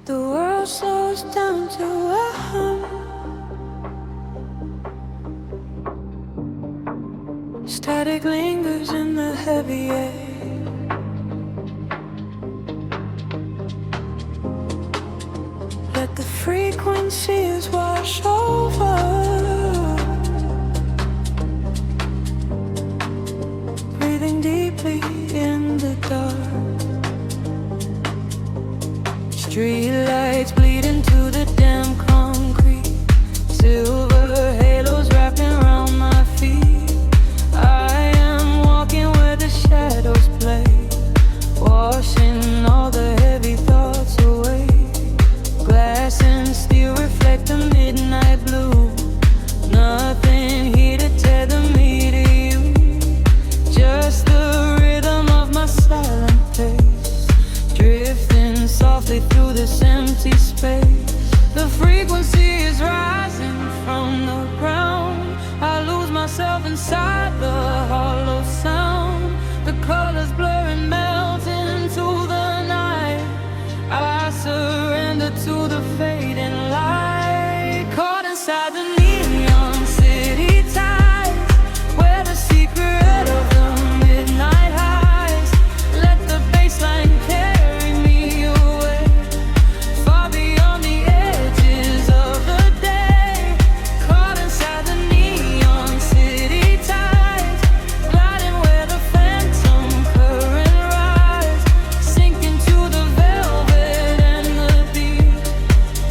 The world slows down to a hum. Static lingers in the heavy air. Let the frequencies wash over. Breathing deeply in the dark. Street lights bleed into the damn concrete. Silver halos wrapping around my feet. I am walking where the shadows play, washing all the heavy thoughts away. Glass and steel reflect the midnight blue. Nothing here to tether me to you. Just the rhythm of my silent pace, drifting softly through this empty space. The frequency is rising from the ground. I lose myself inside the hollow sound. The colors blur and melt into the night. I surrender to the fading light. Caught inside the neon city tides, where the secret of the midnight highs. Let the bassline carry me away, far beyond the edges of the day. Caught inside the neon city tides, gliding where the phantom current rise, sinking to the velvet and the deep,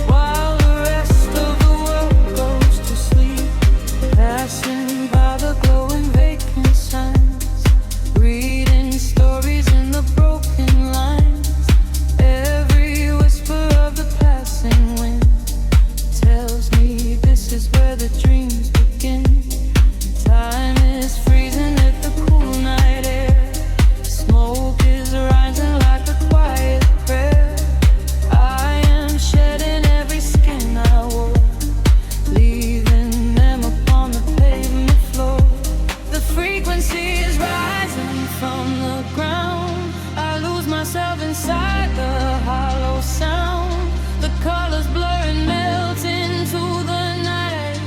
while the rest of the world goes to sleep. Passing by the glowing vacant signs, reading stories in the broken lines. Every whisper of the passing wind tells me this is where the dreams begin. Time is freezing at the cool night air. Smoke is rising like a quiet prayer. I am shedding every skin I wore, leaving them upon the pavement floor. The frequency is rising from the ground. I lose myself inside the hollow sound. The colors blur and melt into the night.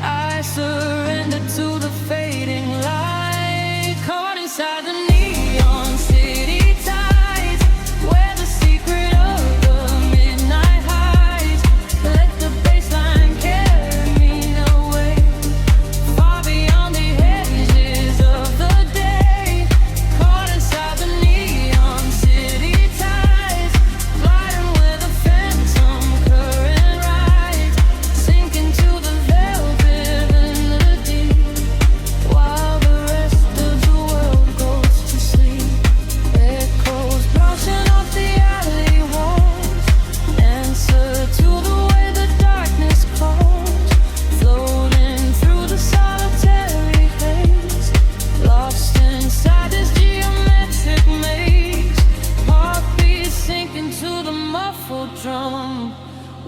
I surrender to the fading light. Caught inside the neon city tides, where the secret of the midnight hides. Let the bassline carry me away, far beyond the edges of the day. Caught inside the neon city tides, gliding where the phantom current rides, sinking to the velvet and the deep, while the rest of the world goes to sleep. Echoes bouncing off the alley walls, answer to the way the darkness calls, floating through the solitary haze, lost inside this geometric maze. Heartbeats sinking to the muffled drum,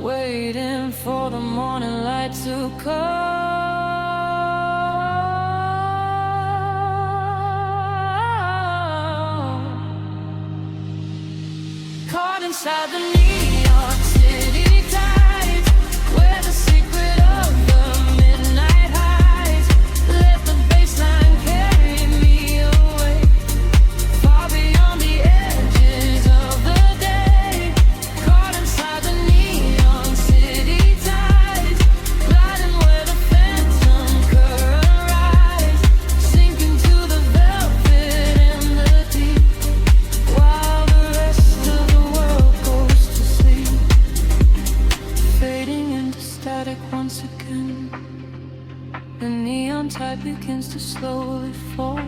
waiting for the morning light to come. Caught inside the neon city tides, where the secret of the midnight hides. Let the bassline carry me away, far beyond the edges of the day. Caught inside the neon city tides, gliding where the phantom current rides, sinking to the velvet and the deep, while the rest of the world goes to sleep. Fading into static once again, the neon tide begins to slowly fall.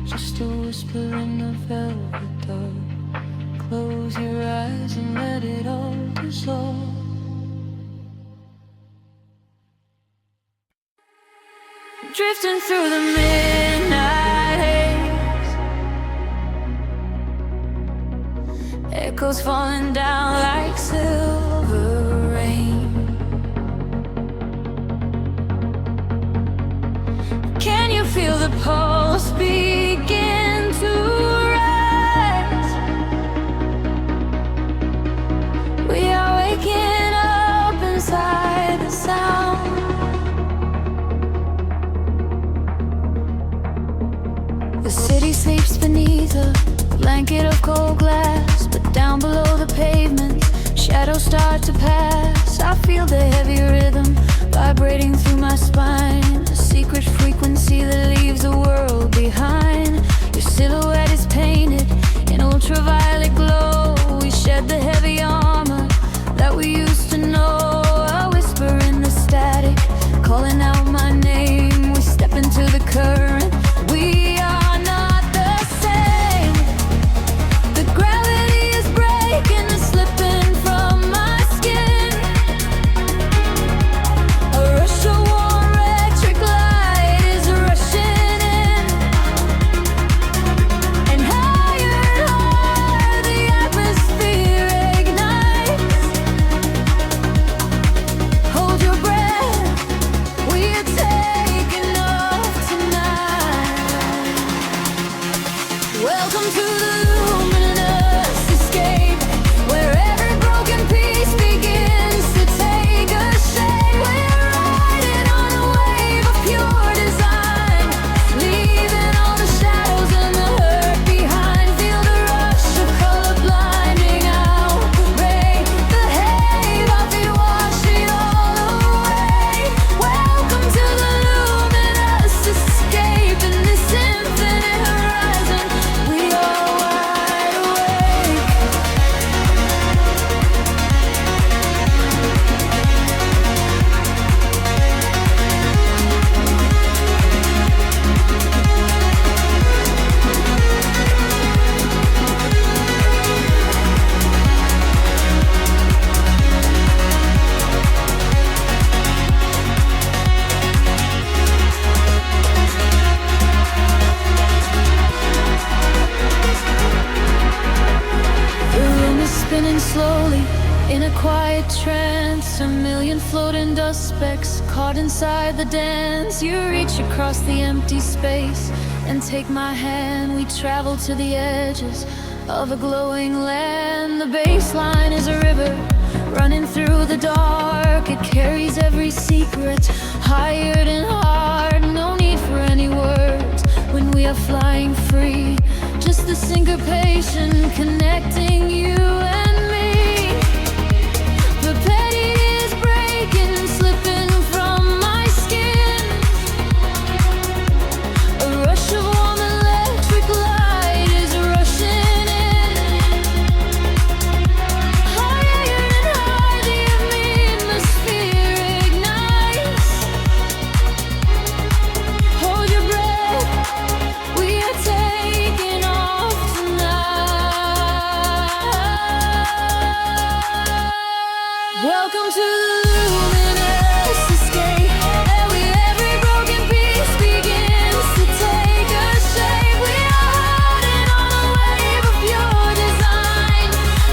Just a whisper in the velvet dark. Close your eyes and let it all dissolve. Drifting through the midnight haze, echoes falling down like silver rain. Can you feel the pulse begin to rise? feel the heavy rhythm vibrating through my spine, a secret frequency that leaves the world behind. Your silhouette is painted in ultraviolet glow. We shed the heavy armor that we used to know. A whisper in the static, calling out my name. We step into the current. We are not the same. The gravity is breaking and slipping from my skin. A rush of warm electric light is rushing in, and higher the atmosphere ignites. Hold your breath, we are taking off tonight. Welcome to the luminous escape, where every broken piece begins to take a shape. We're riding on a wave of pure design, leaving all the shadows and the hurt behind. Feel the rush of color blinding out the gray. The haze of it wash it all away. Welcome to the luminous escape, in this infinite horizon we are wide awake. The room is spinning slowly in a quiet trance. A million floating dust specks caught inside the dance. You reach across the empty space and take my hand. We travel to the edges of a glowing land. The baseline is a river running through the dark. It carries every secret, hired and hard. No need for any words when we are flying free. Just the syncopation connecting you and me. The petty is breaking, slipping from my skin. A rush of warm electric light is rushing in. Higher and higher the atmosphere ignites. Hold your breath, we are taking off tonight. Welcome to the luminous escape, where every broken piece begins to take a shape. We are riding on a wave of pure design,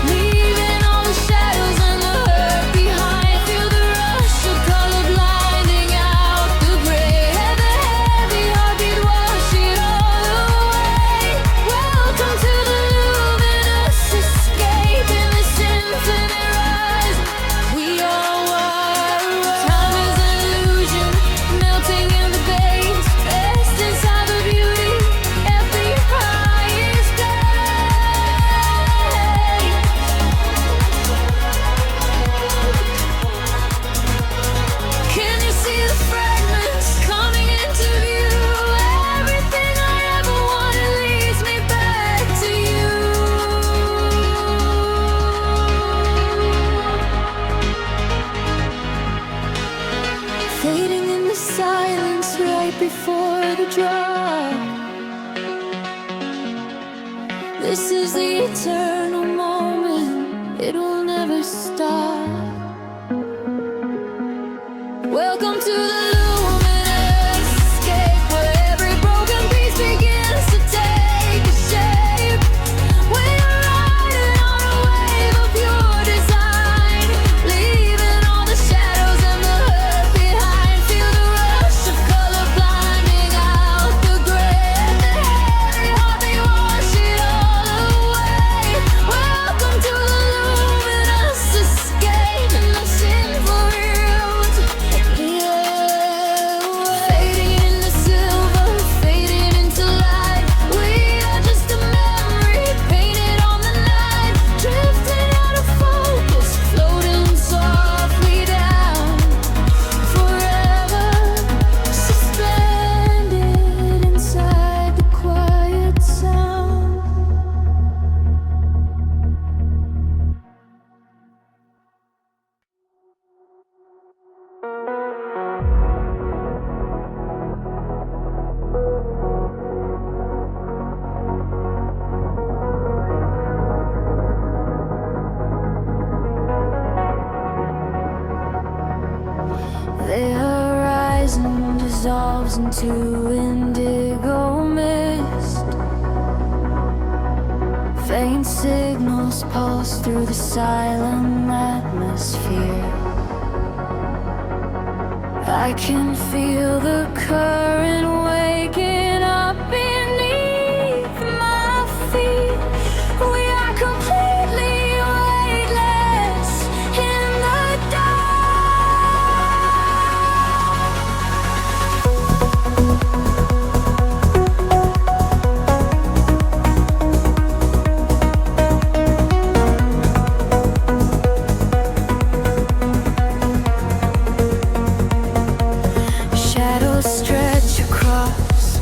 leaving all the shadows and the hurt behind. Feel the rush of color blinding out the gray. The heavy heartbeat wash it all away. Welcome to the luminous escape, in this infinite rise we are wide awake. Time is an illusion, melting in the base, rest inside the beauty, every high is day. Can you see the fragments coming into view? Everything I ever wanted leads me back to you. Fading in the silence right before the drop. This is the eternal moment, it will never stop. Welcome to the luminous escape, where every broken piece begins to take a shape. We are riding on a wave of pure design, leaving all the shadows and the hurt behind. Feel the rush of color blinding out the gray. The heavy heartbeat wash it all away. Welcome to the luminous escape, in the sinful world. Yeah. into indigo mist. Faint signals pulse through the silent atmosphere. I can feel the current waking up beneath my feet. We are completely weightless in the dark. Shadows stretch across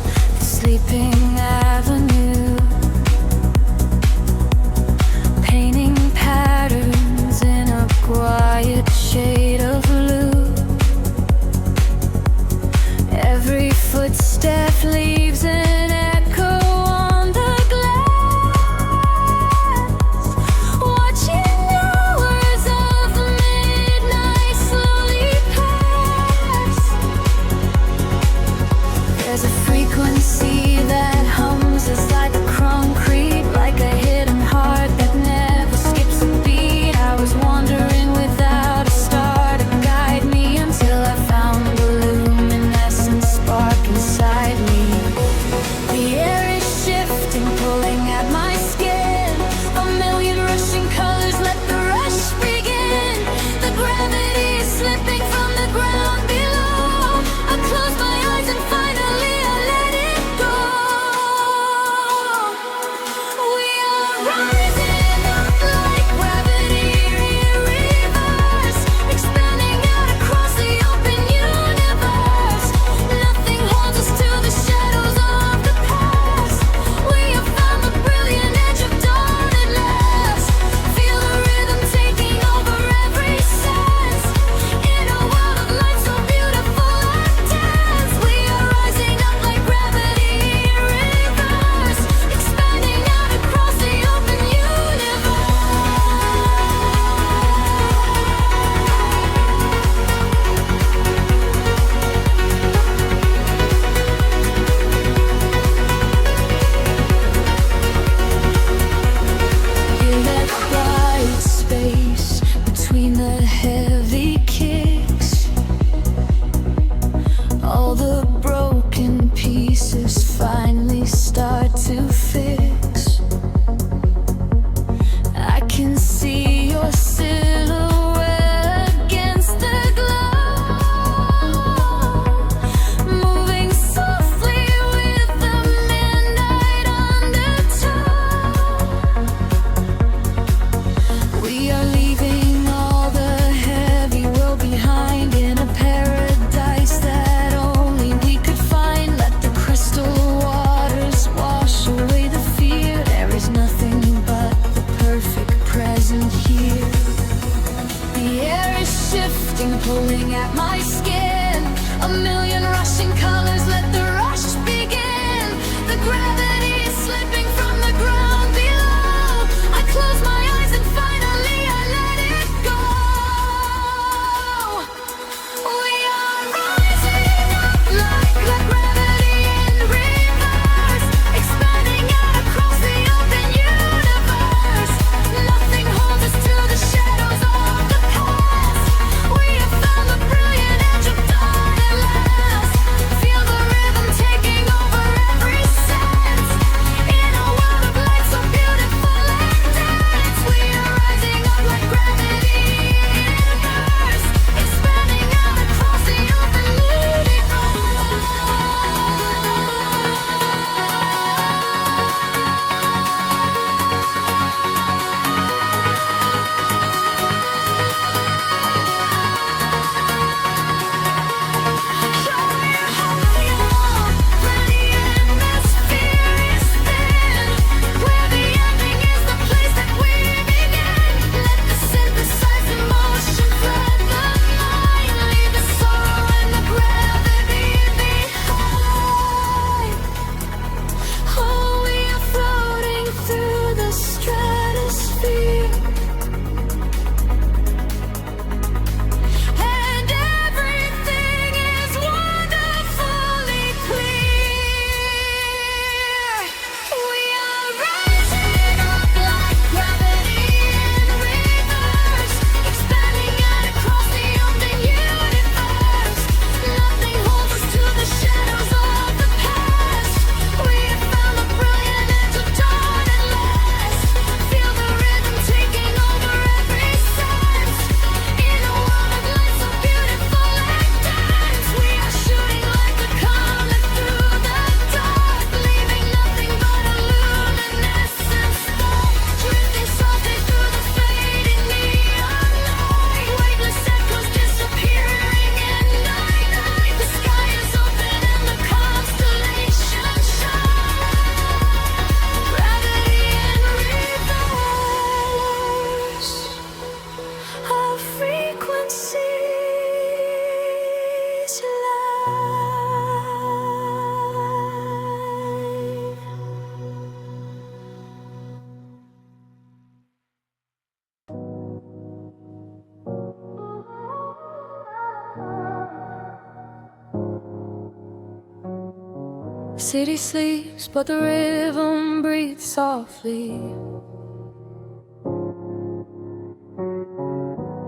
city sleeps, but the rhythm breathes softly.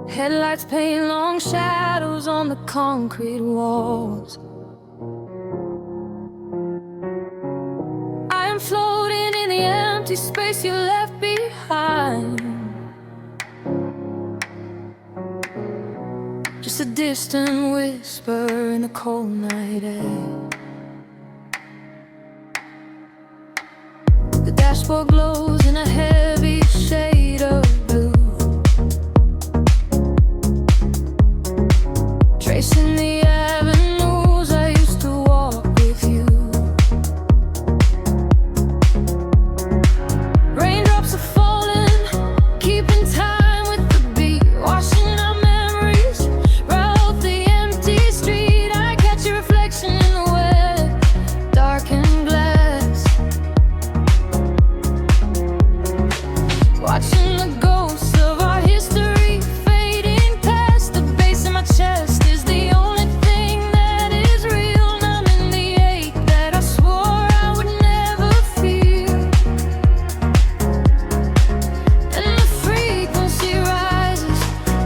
Headlights paint long shadows on the concrete walls. I am floating in the empty space you left behind. Just a distant whisper in the cold night air. The dashboard glows in a heavy shade of blue, tracing the avenues I used to walk with you. Raindrops are falling, keeping time with the beat, washing our memories right off the empty street. I catch your reflection in the wet, darkened glass, watching the ghosts of our history fading past. The bass in my chest is the only thing that is real, numbing the ache that I swore I would never feel. And the frequency rises,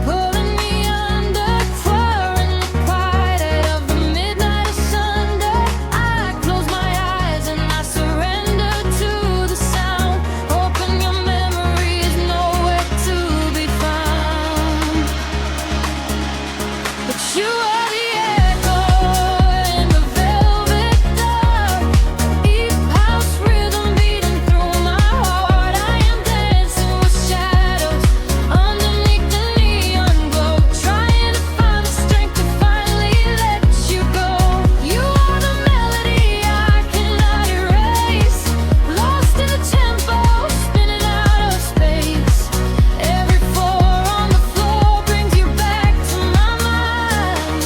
pulling me under, pouring the quiet of the midnight asunder. I close my eyes and I surrender to the sound, hoping your memory is nowhere to be found. But you are the echo in the velvet dark, deep house rhythm beating through my heart. I am dancing with shadows underneath the neon glow, trying to find the strength to finally let you go. You are the melody I cannot erase, lost in the tempo, spinning out of space. Every four on the floor brings you back to my mind.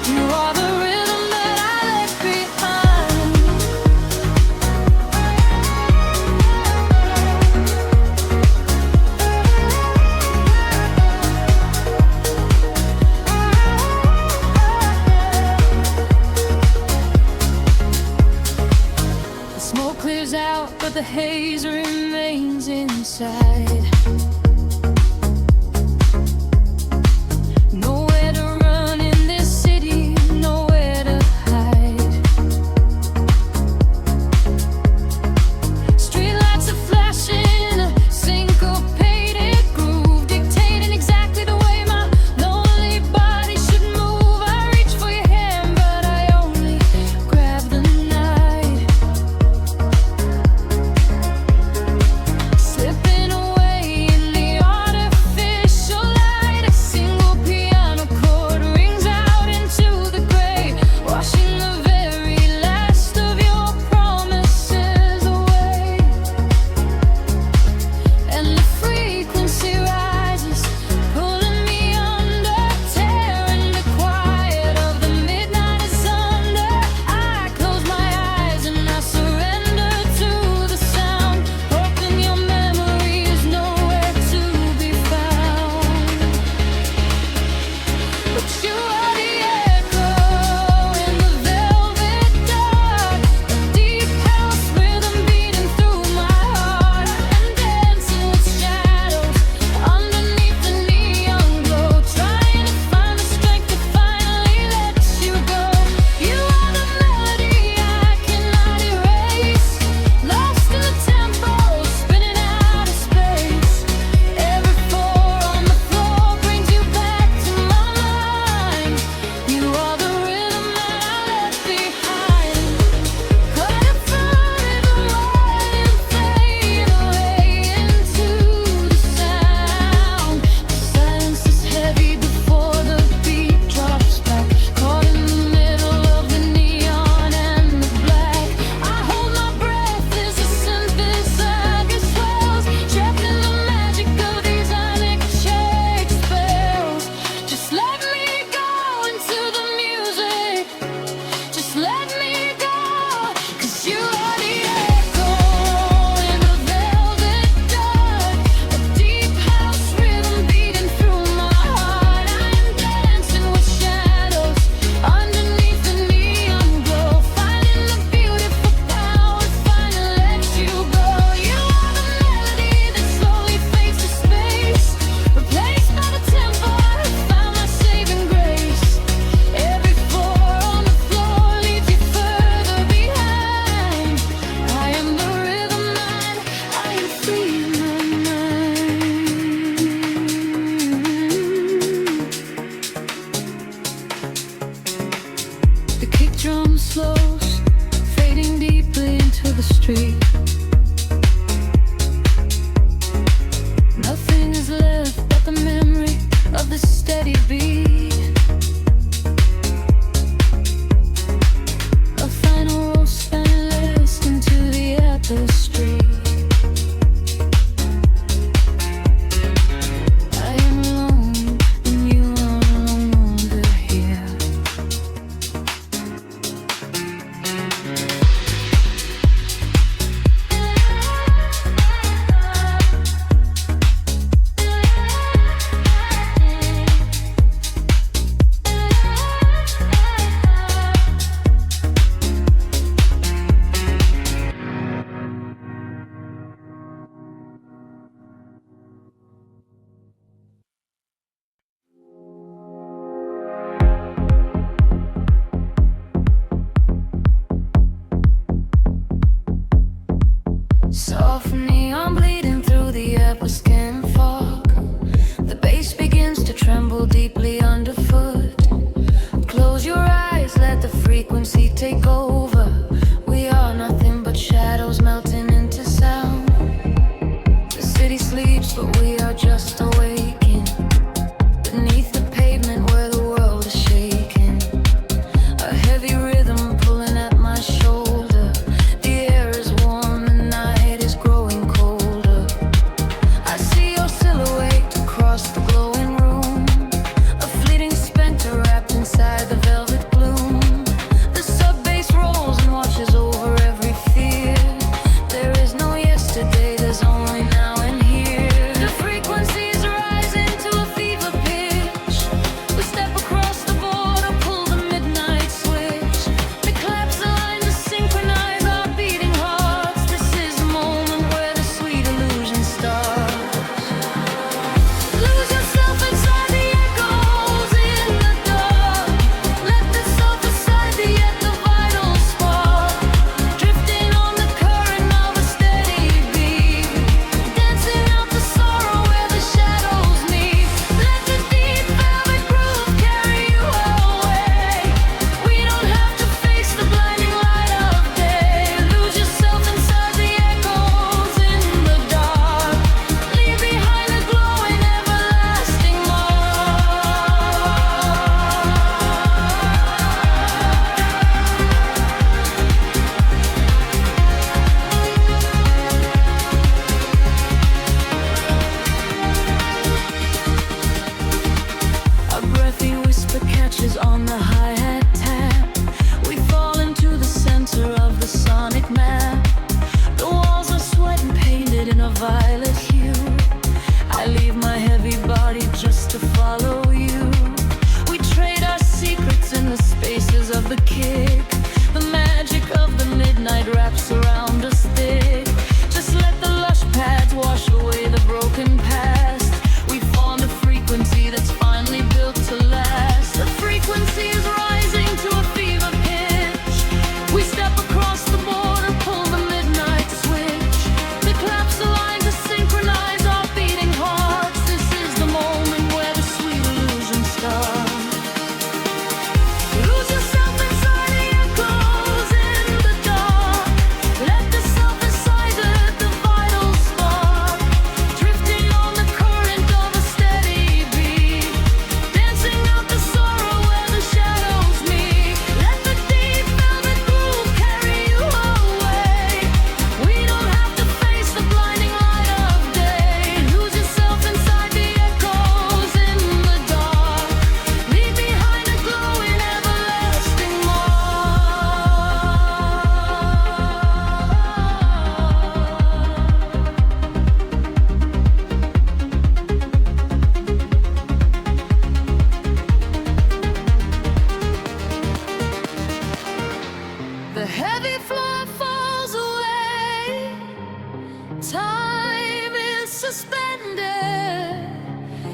You are the rhythm that I left behind. The smoke clears out, but the haze remains inside. Nowhere to run in this city, nowhere to hide. Streetlights are flashing, a syncopated groove, dictating exactly the way my lonely body should move. I reach for your hand, but I only grab the night, slipping away Neon bleeding through the upper skin fog. The bass begins to tremble deeply underfoot. Close your eyes, let the frequency take over. We are nothing but shadows melting into sound. The city sleeps, but we are just awaking. Beneath the pavement where the world is shaking. A heavy rhythm pulling at my shoulder. The air is warm, the night is growing colder. I see your silhouette across the glowing room. A fleeting specter wrapped inside the velvet gloom. The sub-bass rolls and watches over every fear. There is no yesterday, there's only now and here. The frequencies rising to a fever pitch. We step across the border, pull the midnight switch. The claps align to synchronize our beating hearts. This is the moment where the sweet illusion starts. Lose yourself inside the echoes in the dark. Let the self aside the yet the vital spark. Drifting on the current of a steady beat. Dancing out the sorrow where the shadows meet. Let the deep velvet groove carry you away. We don't have to face the blinding light of day. Lose yourself inside the echoes in the dark. Leave behind a glowing everlasting A breathy whisper catches on the hi-hat tap. We fall into the center of the sonic map. The walls are sweat and painted in a violet hue. I leave my heavy body just to follow you. We trade our secrets in the spaces of the kick. The magic of the midnight wraps around us thick. Just let the lush pads wash away the broken past. We form a frequency that's finally built to last. The frequency is rising to a fever pitch. We step across the border, pull the midnight switch. The claps align to synchronize our beating hearts. This is the moment where the sweet illusion starts. Lose yourself inside the echoes in the dark. Let the self aside the vital spark. Drifting on the current of a steady beat. Dancing out the sorrow where the shadows meet. Let the deep velvet groove carry you away. We don't have to face the blinding light of day. Lose yourself inside the echoes in the dark. Leave behind a glowing everlasting mark. The heavy floor falls away. Time is suspended.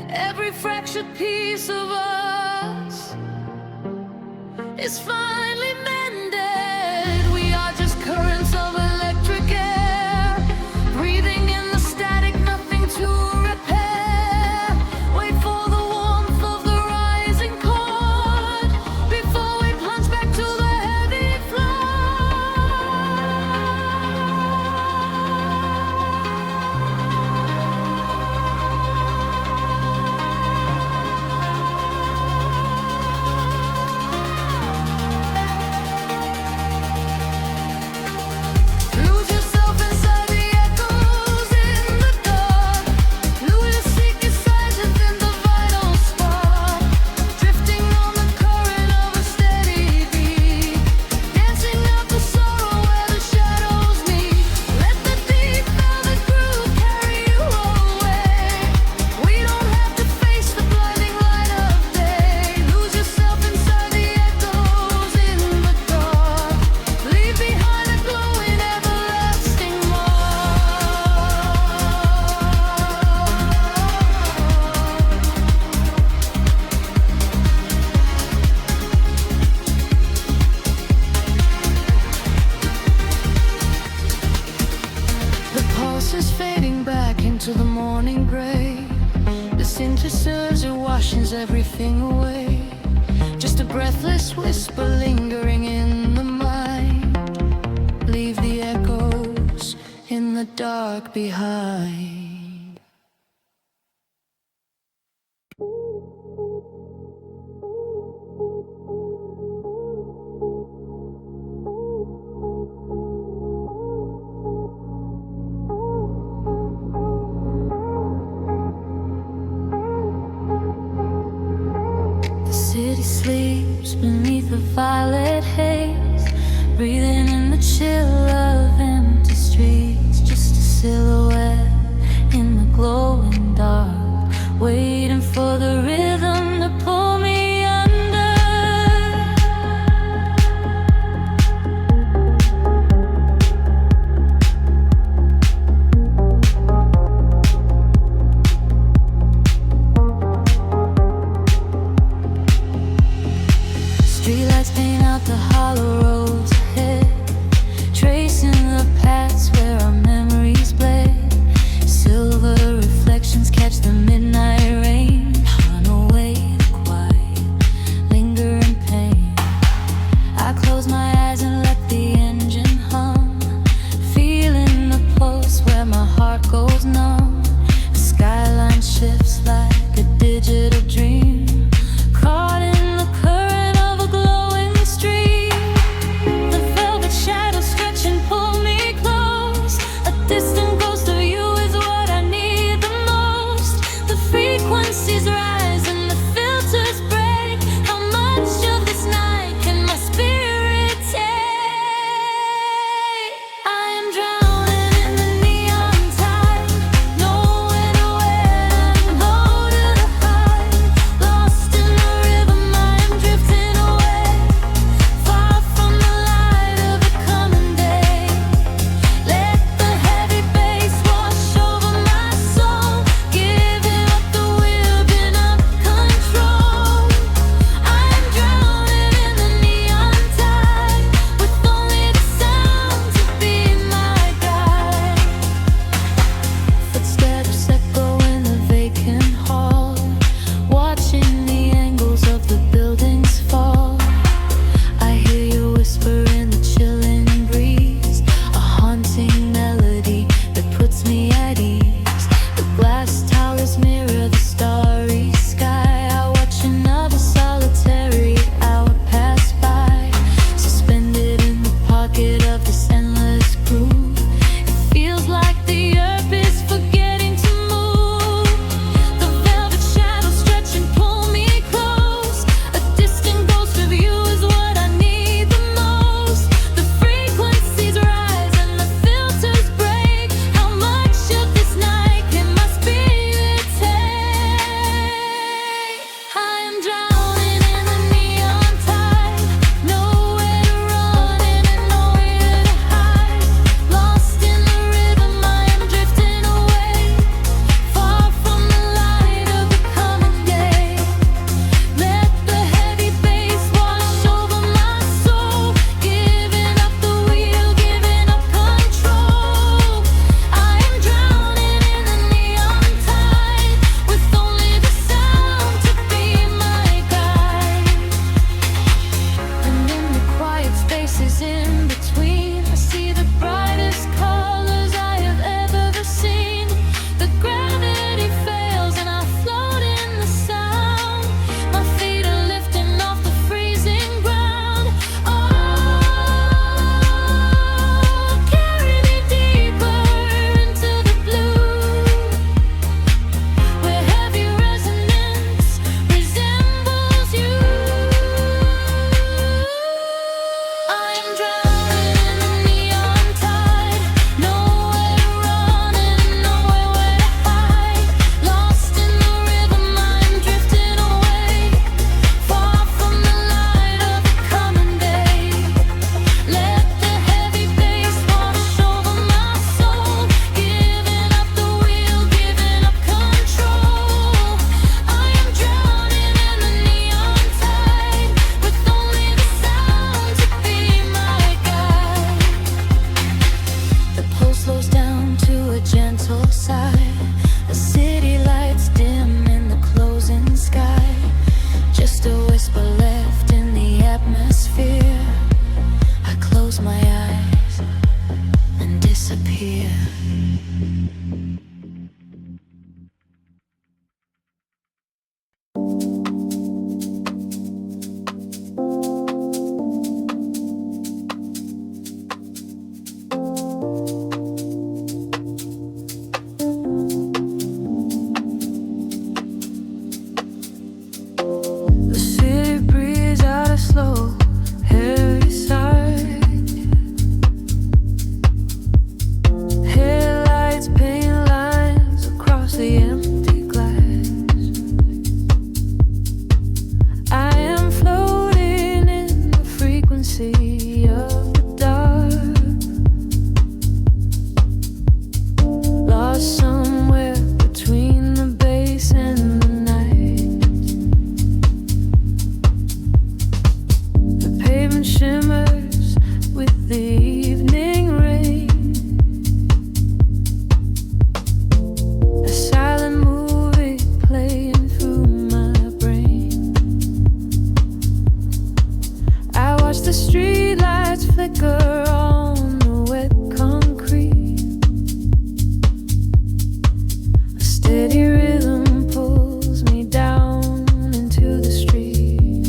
Every fractured piece of us is finally mended. We are just currents of electric air, breathing in the static, nothing to repair. Wait for the warmth of the rising chord before we plunge back to the heavy floor. morning gray. The synthesizer washes everything away. Just a breathless whisper lingering in the mind. Leave the echoes in the dark behind. The city sleeps beneath the violet haze, breathing in the chill of empty streets. Just a silhouette in the glowing dark, waiting for the rhythm to pull me under. Streetlights paint out the hollow roads ahead, tracing the paths where our memories bled. Silver reflections catch the midnight rain, run away the quiet, lingering pain. I close my eyes and let the engine hum, feeling the pulse where my heart goes numb. The skyline shifts like a digital dream, caught in the current of a glowing stream. City rhythm pulls me down into the street.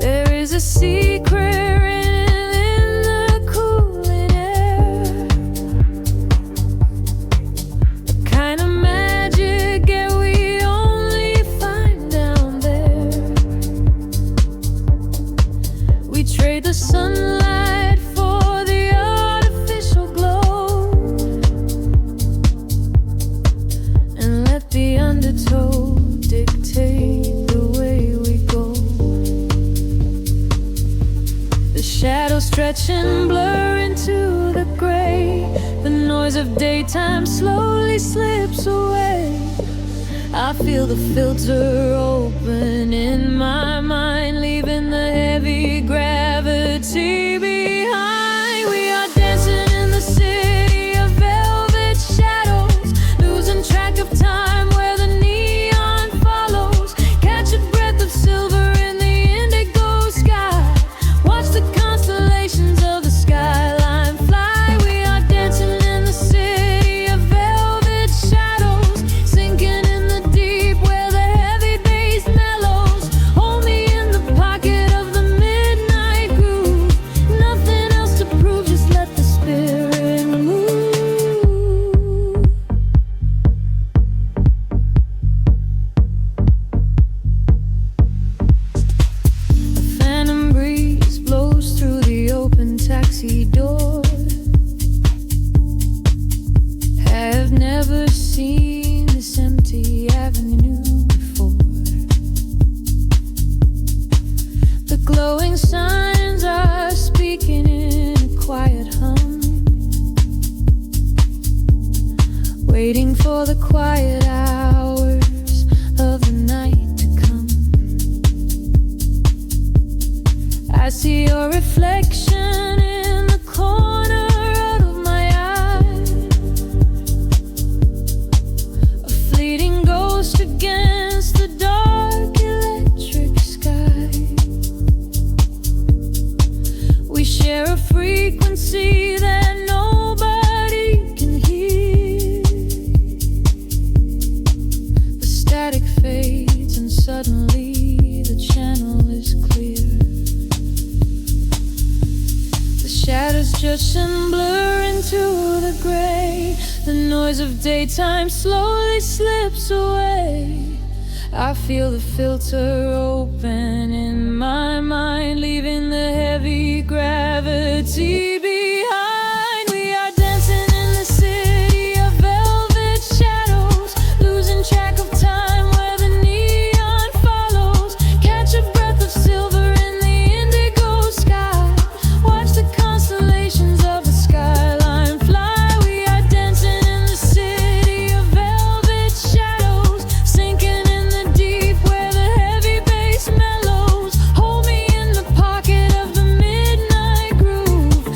There is a secret in the cooling air, the kind of magic that we only find down there. We trade the sunlight for the artificial glow, and let the undertow dictate the way we go. The shadows stretch and blur into the gray. The noise of daytime slowly slips away. I feel the filter open in my mind, leaving the heavy gravity behind. We are dancing in the city of velvet shadows, losing track of time where the neon follows. Catch a breath of silver in the indigo sky. Watch the constellations of the skyline fly. We are dancing in the city of velvet shadows, sinking in the deep where the heavy bass mellows. Hold me in the pocket of the midnight groove. Nothing else to prove, just let the spirit move. A phantom breeze blows through the open taxi door. Have never seen this empty avenue before. The glowing signs are speaking in a quiet hum, waiting for the quiet hours of the night to come. I see your reflection in the corner of my eye, a fleeting ghost against the dark electric sky. We share a frequency that nobody can hear. The static fades and suddenly the channel is clear. The shadows judge and blur into the gray. The noise of daytime slowly slips away. I feel the filter open in my mind, leaving the heavy gravity behind. We are dancing in the city of velvet shadows, losing track of time where the neon follows. Catch a breath of silver in the indigo sky. Watch the constellations of the skyline fly. We are dancing in the city of velvet shadows, sinking in the deep where the heavy bass mellows. Hold me in the pocket of the midnight groove.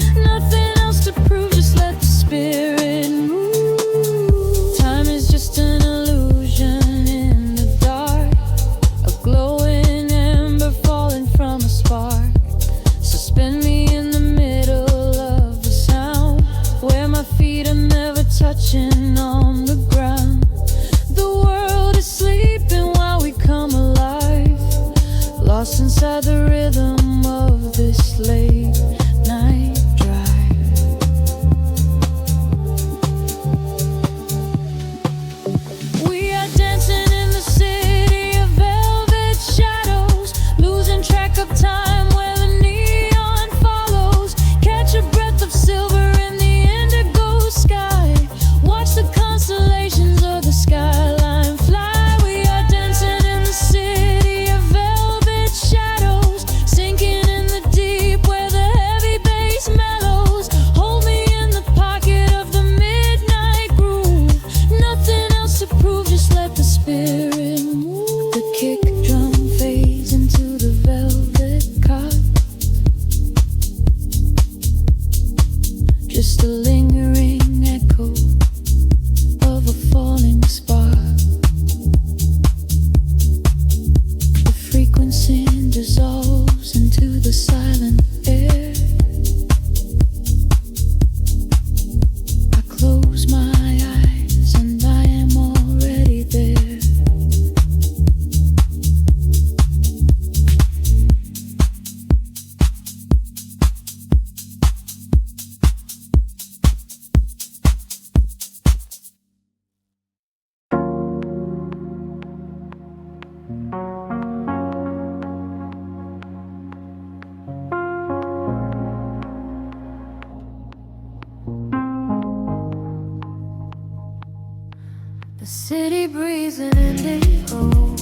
The city breeze and indigo,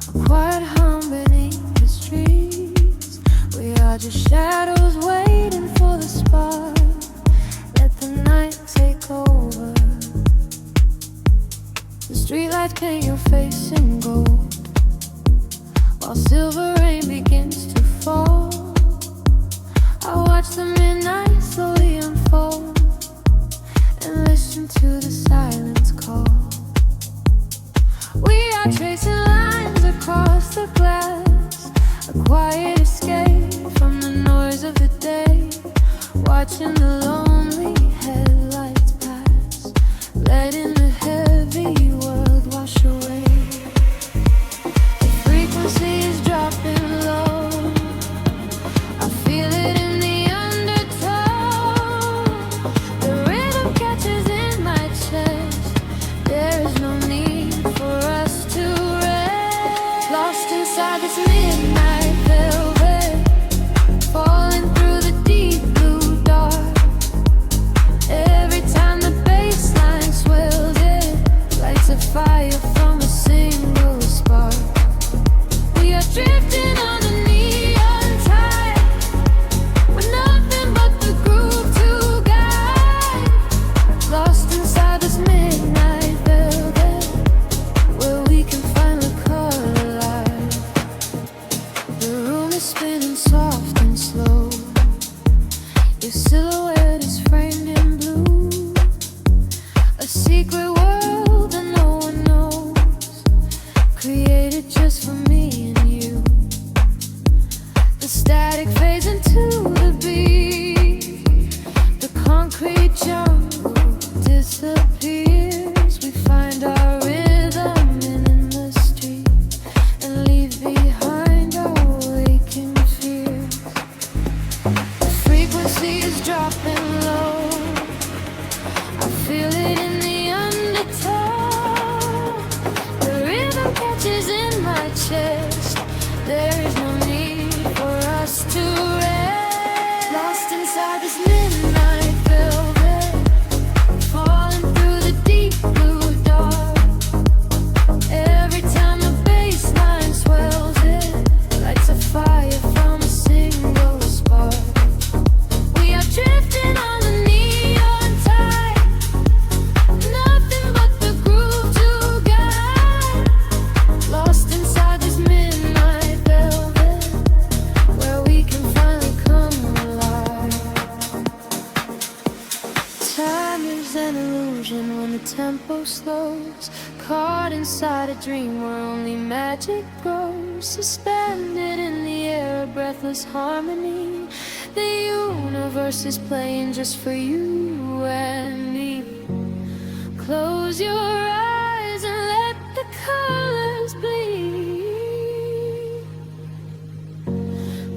a quiet hum beneath the streets. We are just shadows waiting for the spark. Let the night take over. The streetlights paint your face in gold, while silver rain begins to fall. I watch the midnight slowly unfold and listen to the silence call. We are tracing lines across the glass, a quiet escape from the noise of the day, watching the lonely headlights pass, letting the heavy world wash away. The frequency is dropping low, I feel it in the undertow. The rhythm catches in my chest, there is no need for us to rest. Lost inside this midnight velvet, falling through the deep blue dark. Every time the bass line swells, it lights a fire from a single spark. We are drifting on the neon tide, with nothing but the groove to guide. Lost inside this midnight velvet, where we can finally collide. The room is spinning soft and slow, your silhouette is framed in blue, a secret world that no one knows, created just for me and you. The static fades into the beat, the concrete jungle disappears. We find our rhythm in the street and leave behind our waking fears. The frequency is dropping low, I feel it in the undertow. The rhythm catches in my chest, there is no need for us to rest. Lost inside this midnight velvet, falling through the deep blue dark. Every time the bass line swells, it lights a fire from a single spark. We are drifting on the neon tide, nothing but the groove to guide. Lost inside this midnight velvet, where we can finally come alive. Time is an illusion when the tempo slows, caught inside a dream where only magic grows. Suspended in the air, a breathless harmony. The universe is playing just for you and me. Close your eyes and let the colors bleed.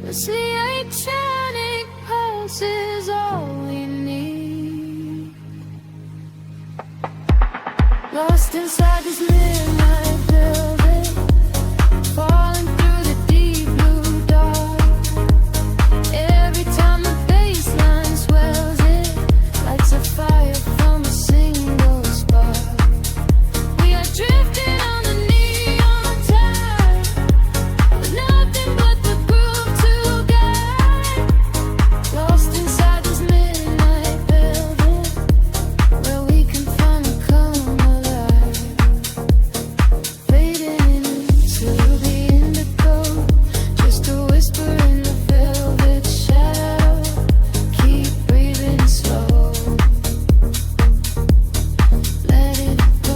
It's the electronic pulse is all we need. Lost inside this midnight velvet, falling through the deep blue dark. Every time the bass line swells, it lights a fire from a single spark. We are drifting on the neon tide, with nothing but the groove to guide. Lost inside this midnight velvet, where we can finally come alive. Fading into the indigo, just a whisper in the velvet shadow. Keep breathing slow, let it go.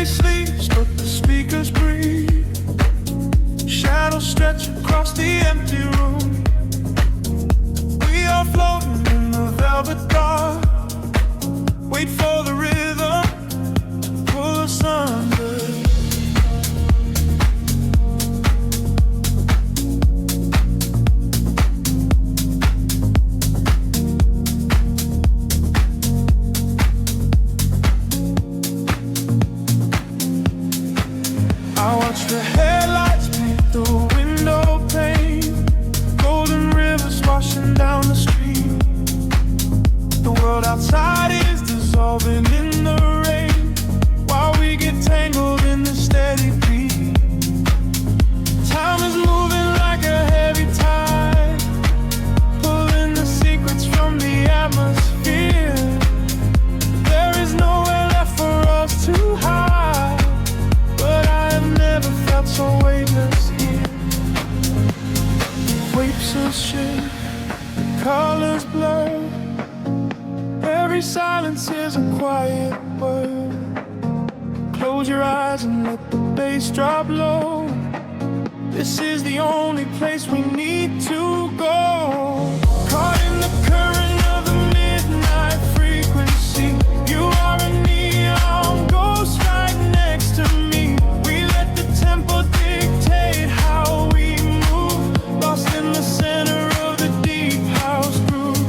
Sleeps, but the speakers breathe. Shadows stretch across across the empty room. We are floating in the velvet dark. Wait for the rhythm, pull us under. I watch the headlights paint the window pane, golden rivers washing down the street. The world outside is dissolving in the rain, while we get tangled in the steady beat. Time is moving like a heavy tide, pulling the secrets from the atmosphere. There is nowhere left for us to hide, but I have never felt so weightless here. Waves of shit, colors blur. Every silence is a quiet word. Close your eyes and let the bass drop low. This is the only place we need to go. Caught in the current of the midnight frequency. You are a neon ghost right next to me. We let the tempo dictate how we move, lost in the center of the deep house groove.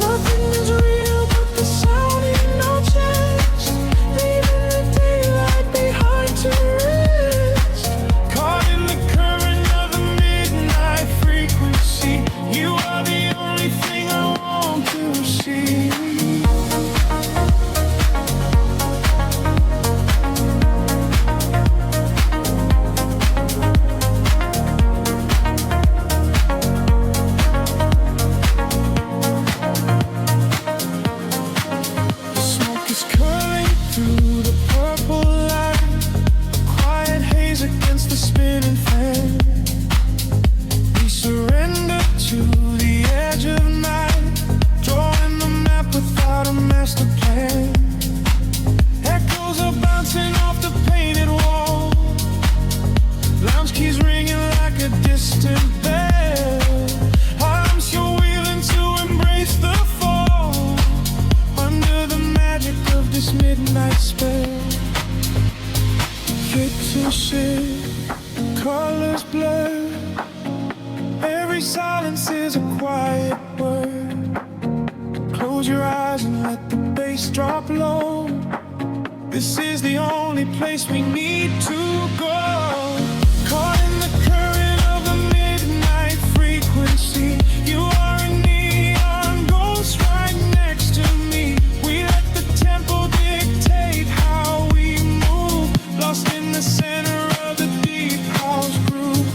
Nothing is real but the sound in our chest, leaving the daylight behind to rest. Caught in the current of the midnight frequency. You are the only thing I want to see. The smoke is curling through the purple light, quiet haze against the spinning fan. We surrender to the edge of night, drawing the map without a master plan. Echoes are bouncing off the painted wall, lounge keys ringing like a distant bell. Arms you're wheeling to embrace the fall, under the magic of this midnight spell. Picture shit, colors blur. Every silence is a quiet word. Close your eyes and let the bass drop low. This is the only place we need to go. Caught in the current of the midnight frequency. You are a neon ghost right next to me. We let the tempo dictate how we move, lost in the center of the deep house groove.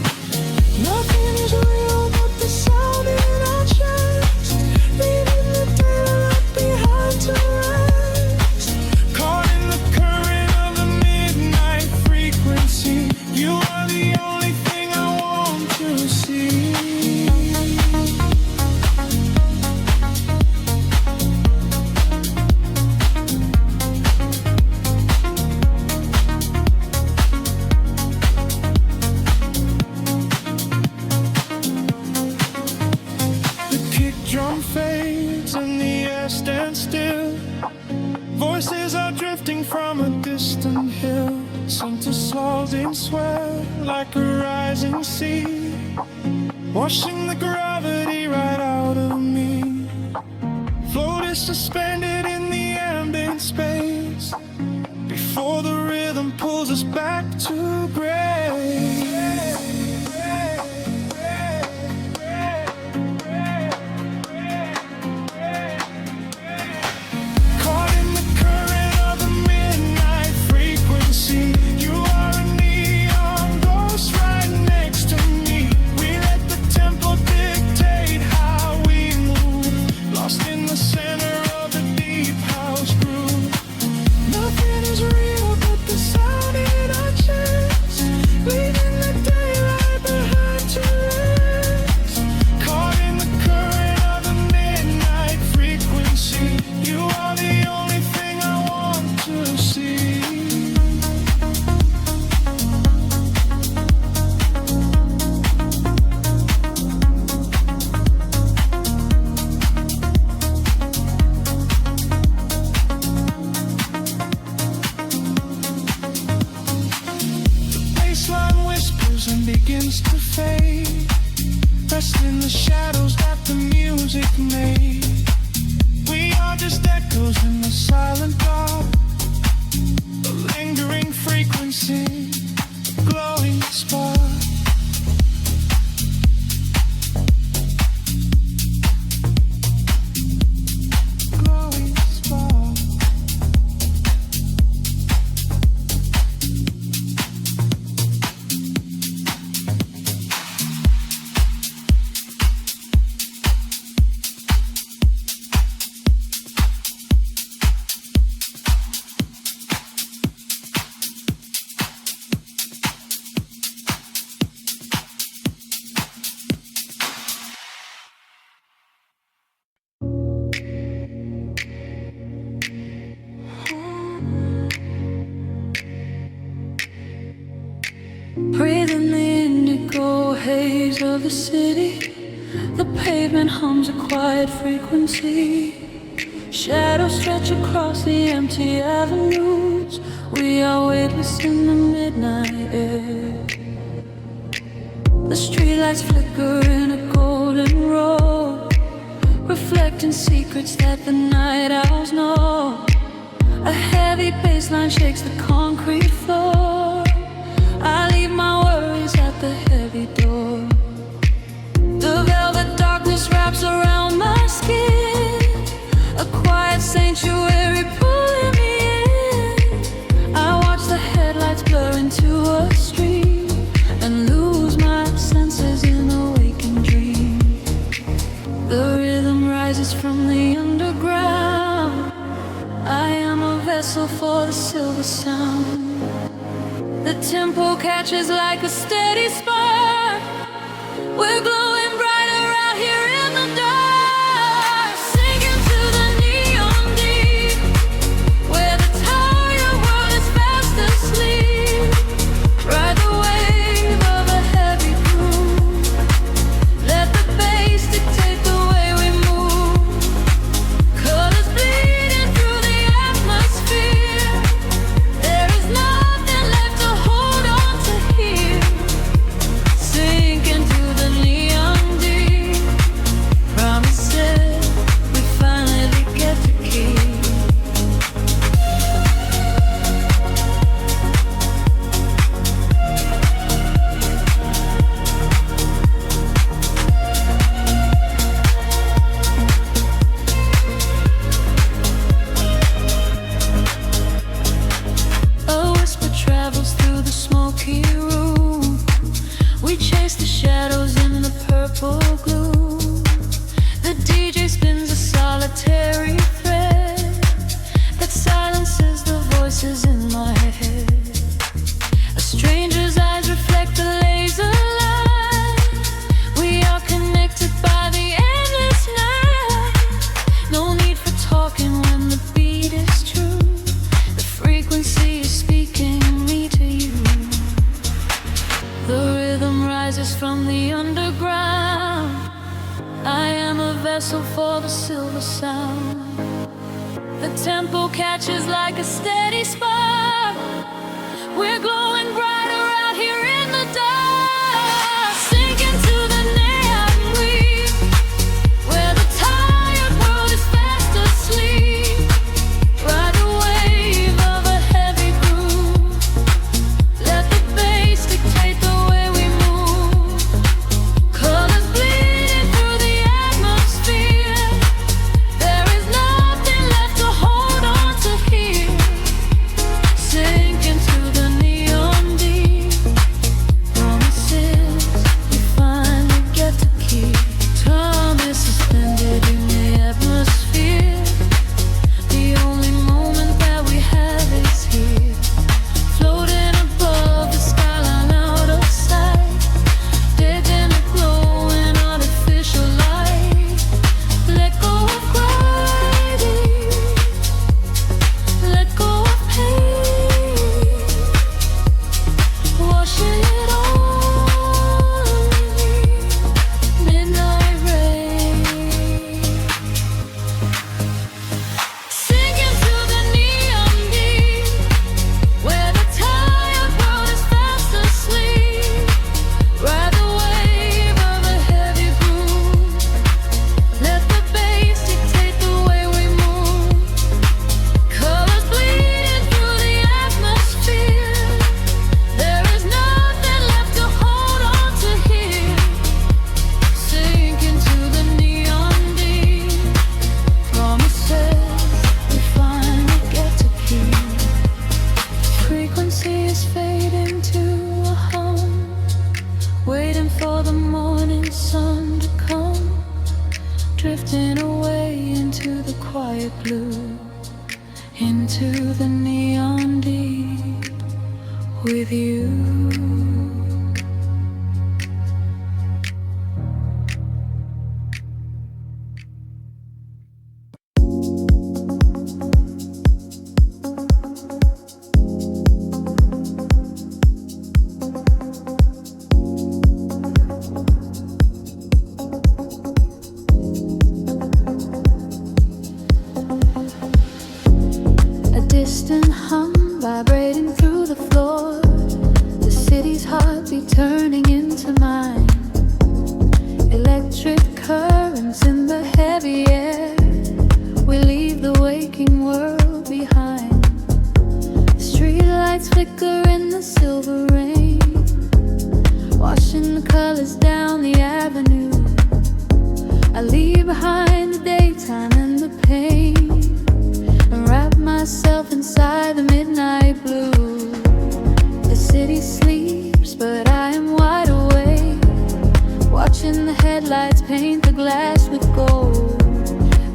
Nothing is real but the sound in our chest, leaving the daylight behind to rest. Caught in the current of the midnight frequency. You are the only thing I want to see. The kick drum fades and the air stands still. Voices are drifting from a distant hill, sent to swelling sweat like a rising sea, washing the gravity right out of me. Floated suspended in the ambient space, before the rhythm pulls us back to gray. Caught in the current of the midnight frequency. You are a neon ghost right next to me. We let the tempo dictate how we move, lost in the center of the deep house groove. Nothing is real but the sound in our chest, lost in the shadows that the music made. We are just echoes in the silent dark, a lingering frequency, a glowing spark. Breathing the indigo haze of the city, the pavement hums a quiet frequency. Shadows stretch across the empty avenues. We are weightless in the midnight air. The streetlights flicker in a golden row, reflecting secrets that the night owls know. A heavy bass line shakes the concrete floor. I leave my worries at the heavy door. The velvet darkness wraps around my skin, a quiet sanctuary pulling me in. I watch the headlights blur into a stream and lose my senses in a waking dream. The rhythm rises from the underground. I am a vessel for the silver sound. The tempo catches like a steady spark. We're glowing brighter out here in the dark, sinking to the neon deep, where the tired world is fast asleep. Ride the wave of a heavy groove. Let the bass dictate the way we move. Colors bleeding through the atmosphere. There is nothing left to hold on to here. Sink into the neon deep. Promises we finally get to keep. A whisper travels through the smoky room. We chase the shadows in the purple gloom. The DJ spins a solitary thread that silences the voices in my head. A stranger's eyes reflect the laser light. We are connected by the endless night. No need for talking when the beat is true. The frequency is speaking me to you. The rhythm rises from the underground. I am a vessel for the silver sound. The tempo catches like a steady spark. We're glowing brighter out here in the dark, sinking to the neon green, where the tired world is fast asleep. Ride the wave of a heavy groove. Let the bass dictate the way we move. Colors bleeding through the atmosphere. There is nothing left to hold on to here. Sink into the neon deep. the sun to come, drifting away into the quiet blue, into the neon deep with you. Distant hum vibrating through the floor, the city's heartbeat turning into mine. Electric currents in the heavy air, we leave the waking world behind. Street lights flicker in the silver rain, washing the colors down the avenue. I leave behind the daytime and the pain, wrap myself inside the midnight blue. The city sleeps, but I am wide awake, watching the headlights paint the glass with gold.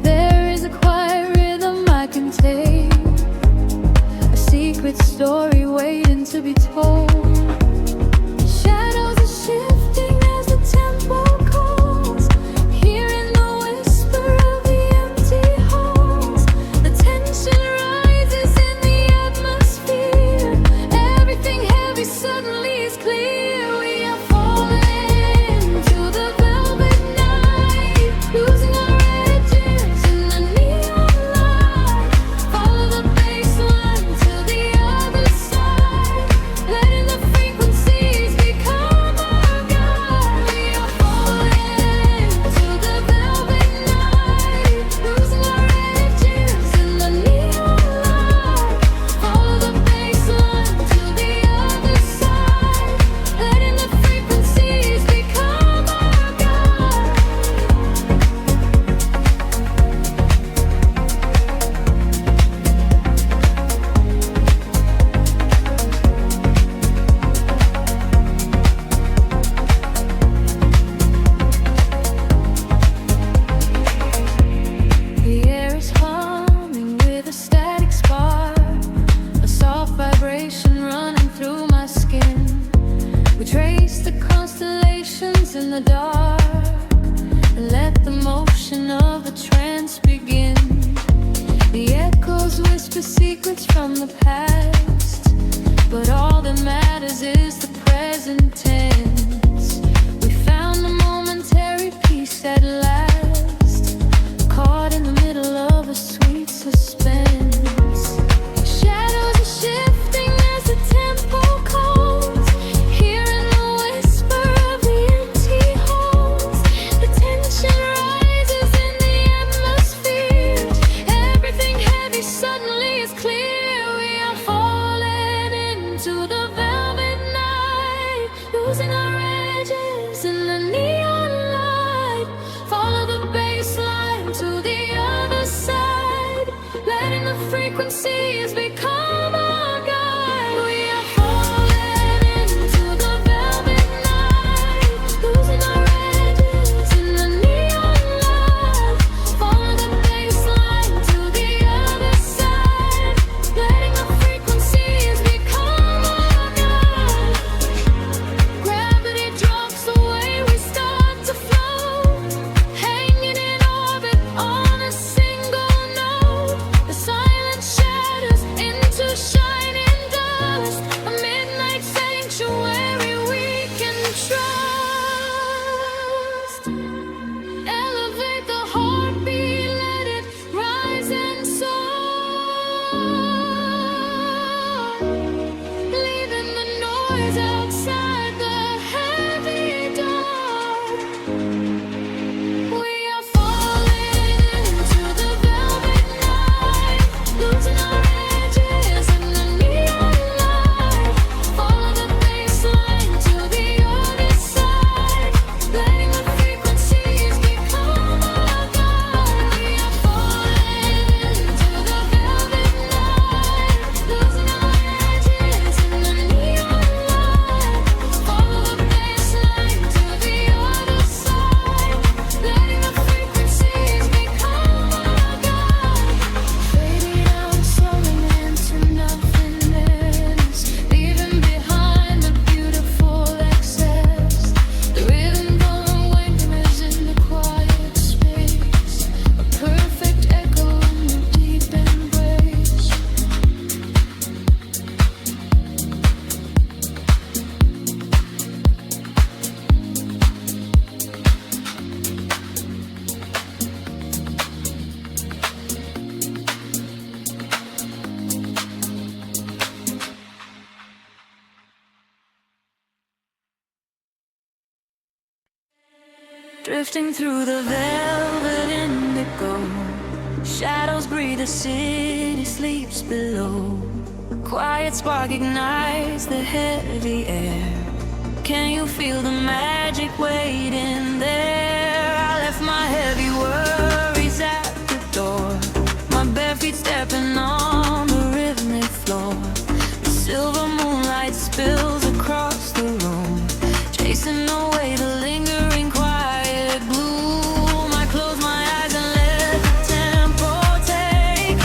There is a quiet rhythm I can take, a secret story waiting to be told. Shadows are shifting as the tempo calls, hearing the whisper of the empty halls. The tension rises in the atmosphere, everything heavy suddenly is clear. We are falling to the velvet night, losing our edges in the neon light. Follow the bass line to the other side, letting the frequencies become our guide. We are falling to the velvet night, losing our edges in the neon light. Follow the bass line to the other side, letting the frequencies become our guide. The air is humming with a static spark, a soft vibration running through my skin. We trace the constellations in the dark, and let the motion of the trance begin. The echoes whisper secrets from the past, but all that matters is the present tense. We found a momentary peace at last, caught in the middle of a sweet suspense. Shadows are shifting as the tempo calls, hearing the whisper of the empty halls. The tension rises in the atmosphere, everything heavy suddenly is clear. We are falling into the velvet night, losing our edges in the neon light. Follow the bass line to the other side, letting the frequencies become our guide. We are falling into the velvet night, losing our edges in the neon light. Follow the bass line to the other side, letting the frequencies become our guide. Gravity drops away, we start to float, hanging in orbit on a single note. The silent shadows Drifting through the velvet indigo, shadows breathe, the city sleeps below. Quiet spark ignites the heavy air. Can you feel the magic waiting there? I left my heavy worries at the door, my bare feet stepping on the rhythmic floor. The silver moonlight spills across the room, chasing away the lingering quiet gloom. I close my eyes and let the tempo take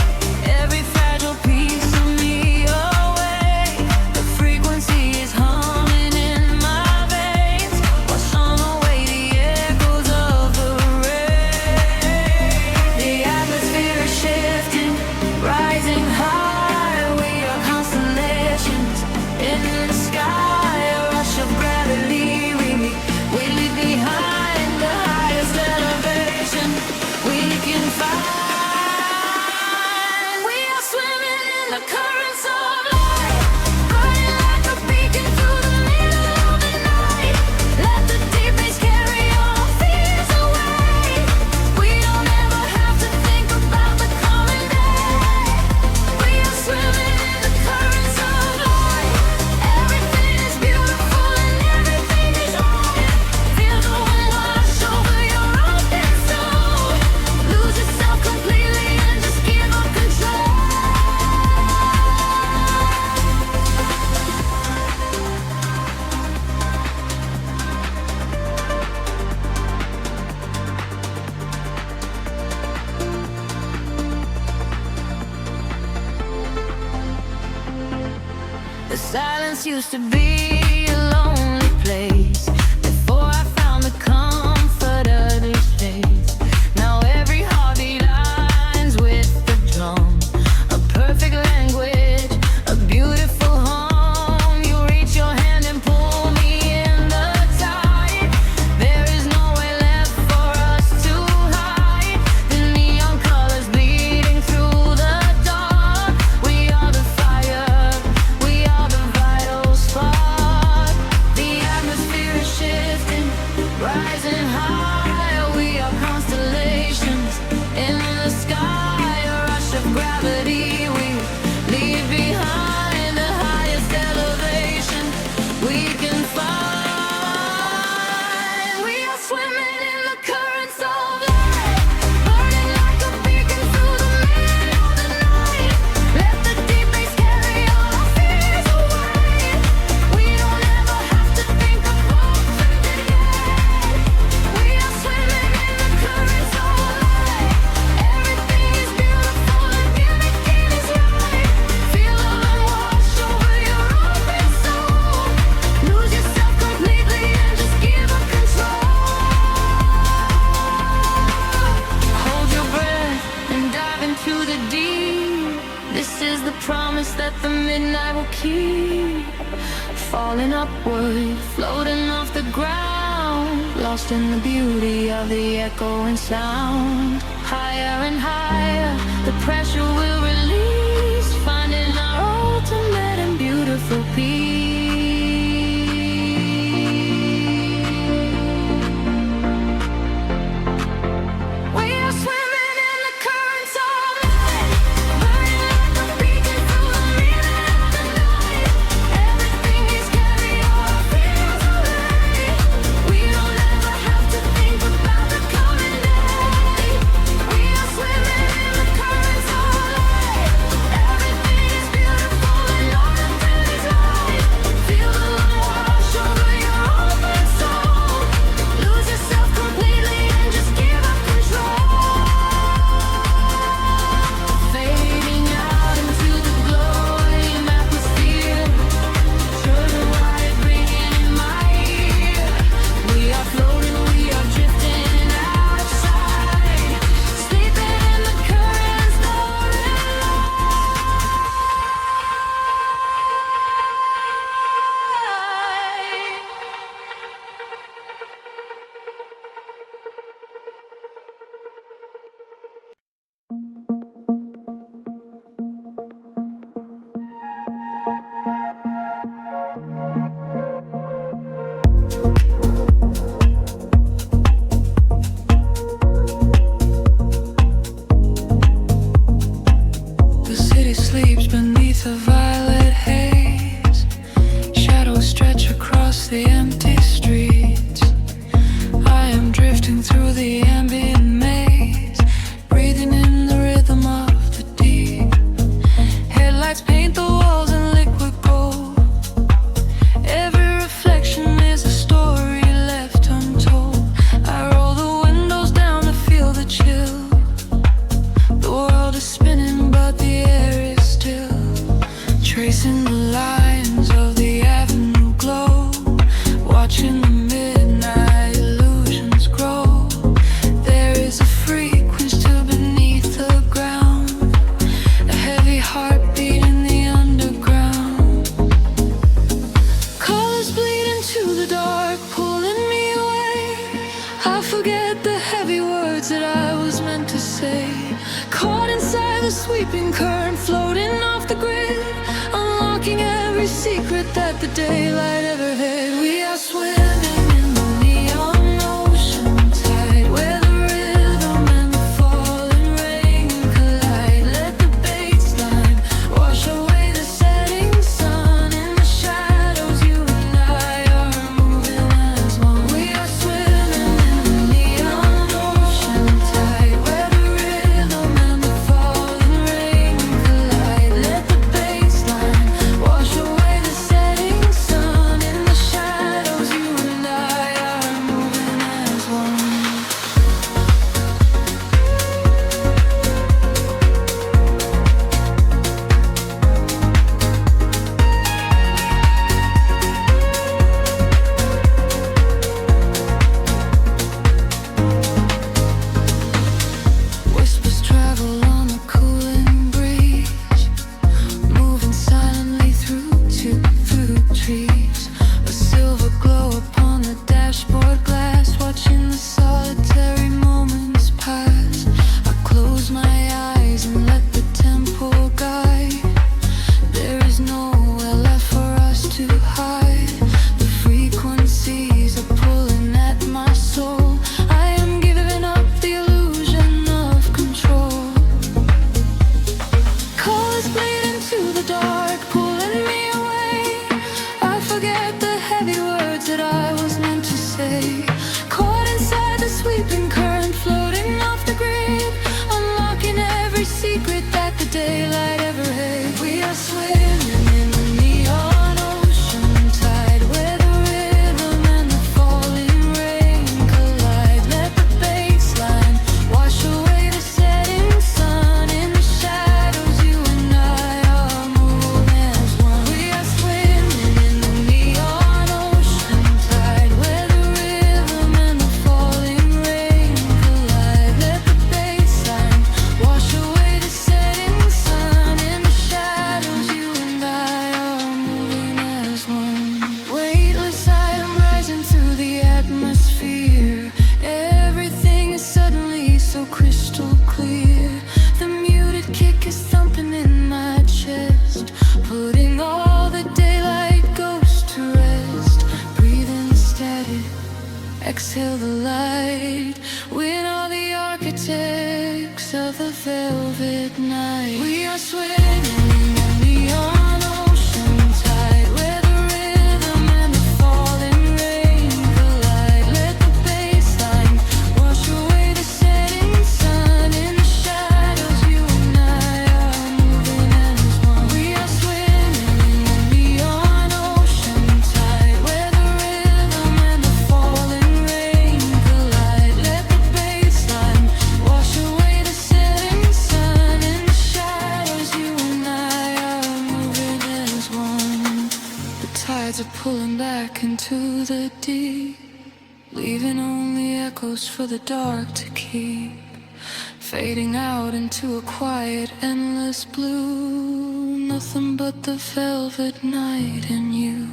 every fragile piece of me away. The frequency is humming in my veins, washing away the echoes of the rain. The atmosphere is shifting, rising high. We are constellations in the sky, a rush of gravity. We leave behind the highest elevation we can find. We are swimming in the currents of light, burning like a beacon through the middle of the night. Let the deep bass carry our fears away. We don't ever have to think about the coming day. We are swimming in the currents of light. Everything is beautiful and everything is right. Feel the wind wash over your open soul. Lose yourself completely and just give up control. The silence used to be a lonely place before I found the comfort of this space. Now every heartbeat aligns with the drum, a perfect language, a beautiful home. You reach your hand and pull me in the tide. There is nowhere left for us to hide. The neon colors bleeding through the dark. We are the fire, we are the vital spark. The atmosphere is shifting, rising high. We are constellations in the sky, a rush of gravity. We leave behind the highest elevation we can find. We are swimming in the currents of light, burning like a beacon through the middle of the night. Let the deep bass carry all our fears away. We don't ever have to think about the day. We are swimming in the currents of light. Everything is beautiful and everything is right. Feel the wind wash over your open soul. Lose yourself completely and just give up control. Hold your breath and dive into the deep. This is the promise that the midnight will keep. Falling upward, floating off the ground, lost in the beauty of the echoing sound. Higher and higher, the pressure will release, finding our ultimate and beautiful peace. We are swimming in the currents of light, burning like a beacon through the middle of the night. Everything is carry all our fears away. We don't ever have to think about the coming day. We are swimming in the currents of light. Everything is beautiful and all of it is right. the ambient maze, breathing in the rhythm of the deep. Headlights paint the walls in liquid gold. Every reflection is a story left untold. I roll the windows down to feel the chill. The world is spinning but the air is still, tracing the lines of the avenue glow, watching the midnight illusions grow. There is a frequency beneath the ground, a heavy heartbeat in the underground. Colors bleed into the dark, pulling me away. I forget the heavy words that I was meant to say. Caught inside the sweeping current, floating off the grid, unlocking every secret that the daylight ever hid. We are swimming in the neon ocean tide, where the rhythm and the falling rain collide. Let the baseline wash away the setting sun. In the shadows, you and I are moving as one. We are swimming in the neon ocean tide, where the rhythm and the falling rain collide. Let the baseline wash away the setting sun. In the shadows, you and I are moving as one. Whispers travel on the cooling breeze, moving silently through trees. A silver glow upon the dashboard glass, watching the solitary moments pass. I close my eyes and let the tempo guide. There is nowhere left for us to hide. The frequencies are pulling at my soul. I am giving up the illusion of control. Colors bleed into the dark, pulling me away. I forget the heavy words that I was meant to say. Caught inside the sweeping current, floating off the grid, unlocking every secret that the daylight ever hid. We are swimming in the neon ocean tide, where the rhythm and the falling rain collide. Let the baseline wash away the setting sun. In the shadows, you and I are moving as one. We are swimming in the neon ocean tide, where the rhythm and the falling rain collide. Let the baseline wash away the setting sun. In the shadows, you and I are moving as one. Weightless, I am rising through the atmosphere. Everything is suddenly so crystal clear. The muted kick is thumping in my chest, putting all the daylight ghosts to rest. Breathing steady, exhale the light. We're all the architects of the velvet night. We are swimming in the neon ocean tide, where the rhythm and the falling rain collide. Let the baseline wash away the setting sun. In the shadows, you and I are moving as one. We are swimming in the neon ocean tide, where the rhythm and the falling rain collide. Let the baseline wash away the setting sun. In the shadows, you and I are moving as one. The tides are pulling back into the deep, leaving only echoes for the dark to keep, fading out into a quiet, endless blue. Nothing but the velvet night and you.